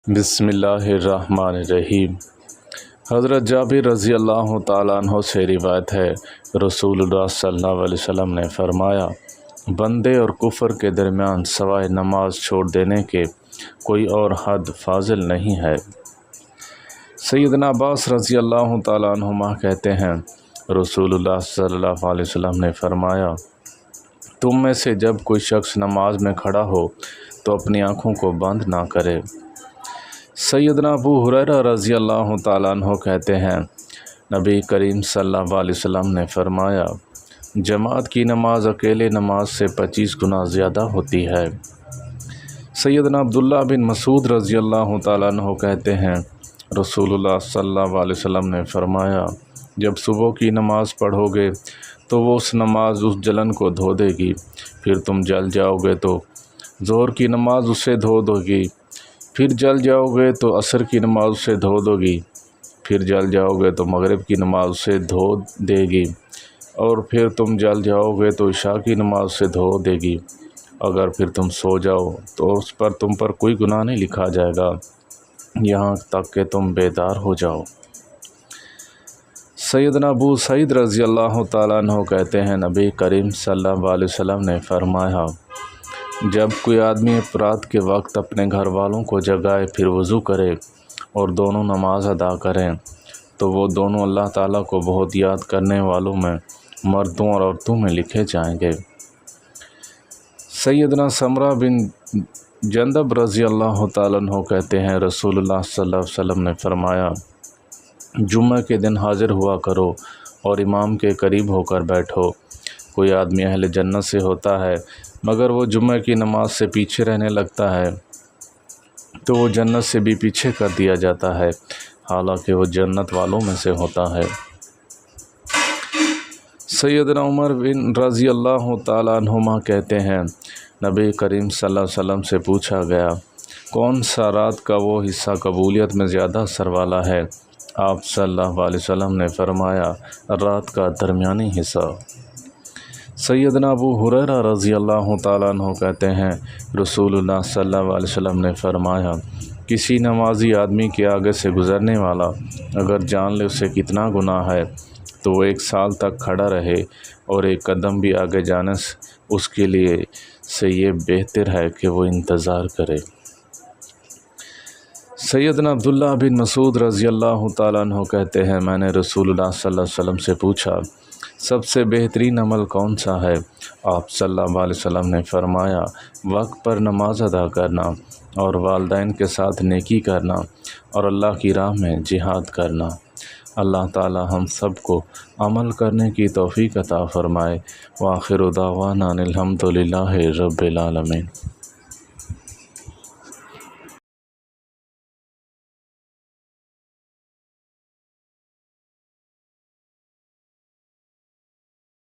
بسم اللہ الرحمن الرحیم۔ حضرت جابر رضی اللہ تعالیٰ عنہ سے روایت ہے، رسول اللہ صلی اللہ علیہ وسلم نے فرمایا، بندے اور کفر کے درمیان سوائے نماز چھوڑ دینے کے کوئی اور حد فاضل نہیں ہے۔ سیدنا عباس رضی اللہ تعالیٰ عنہما کہتے ہیں، رسول اللہ صلی اللہ علیہ وسلم نے فرمایا، تم میں سے جب کوئی شخص نماز میں کھڑا ہو تو اپنی آنکھوں کو بند نہ کرے۔ سیدنا ابو ہریرہ رضی اللہ تعالیٰ عنہ کہتے ہیں، نبی کریم صلی اللہ علیہ وسلم نے فرمایا، جماعت کی نماز اکیلے نماز سے 25 گنا زیادہ ہوتی ہے۔ سیدنا عبداللہ بن مسعود رضی اللہ تعالیٰ عنہ کہتے ہیں، رسول اللہ صلی اللہ علیہ وسلم نے فرمایا، جب صبح کی نماز پڑھو گے تو وہ اس نماز اس جلن کو دھو دے گی، پھر تم جل جاؤ گے تو ظہر کی نماز اسے دھو دو گی، پھر جل جاؤ گے تو عصر کی نماز اسے دھو دو گی، پھر جل جاؤ گے تو مغرب کی نماز اسے دھو دے گی، اور پھر تم جل جاؤ گے تو عشاء کی نماز اسے دھو دے گی۔ اگر پھر تم سو جاؤ تو اس پر تم پر کوئی گناہ نہیں لکھا جائے گا یہاں تک کہ تم بیدار ہو جاؤ۔ سیدنا ابو سعید رضی اللہ تعالیٰ عنہ کہتے ہیں، نبی کریم صلی اللہ علیہ وسلم نے فرمایا، جب کوئی آدمی رات کے وقت اپنے گھر والوں کو جگائے پھر وضو کرے اور دونوں نماز ادا کریں تو وہ دونوں اللہ تعالیٰ کو بہت یاد کرنے والوں میں مردوں اور عورتوں میں لکھے جائیں گے۔ سیدنا سمرہ بن جندب رضی اللہ تعالیٰ عنہ کہتے ہیں، رسول اللہ صلی اللہ علیہ وسلم نے فرمایا، جمعہ کے دن حاضر ہوا کرو اور امام کے قریب ہو کر بیٹھو۔ کوئی آدمی اہل جنت سے ہوتا ہے مگر وہ جمعہ کی نماز سے پیچھے رہنے لگتا ہے تو وہ جنت سے بھی پیچھے کر دیا جاتا ہے، حالانکہ وہ جنت والوں میں سے ہوتا ہے۔ سیدنا عمر بن رضی اللہ تعالیٰ عنہما کہتے ہیں، نبی کریم صلی اللہ علیہ وسلم سے پوچھا گیا، کون سا رات کا وہ حصہ قبولیت میں زیادہ اثر والا ہے؟ آپ صلی اللہ علیہ وسلم نے فرمایا، رات کا درمیانی حصہ۔ سیدنا ابو ہریرہ رضی اللہ تعالیٰ عنہ کہتے ہیں، رسول اللہ صلی اللہ علیہ وسلم نے فرمایا، کسی نمازی آدمی کے آگے سے گزرنے والا اگر جان لے اسے کتنا گناہ ہے تو وہ 1 سال تک کھڑا رہے اور 1 قدم بھی آگے جانے سے اس کے لیے سے یہ بہتر ہے کہ وہ انتظار کرے۔ سیدنا عبداللہ بن مسعود رضی اللہ تعالیٰ عنہ کہتے ہیں، میں نے رسول اللہ صلی اللہ علیہ وسلم سے پوچھا، سب سے بہترین عمل کون سا ہے؟ آپ صلی اللہ علیہ وسلم نے فرمایا، وقت پر نماز ادا کرنا اور والدین کے ساتھ نیکی کرنا اور اللہ کی راہ میں جہاد کرنا۔ اللہ تعالی ہم سب کو عمل کرنے کی توفیق عطا فرمائے۔ وآخر دعوانا الحمد للہ رب العالمین۔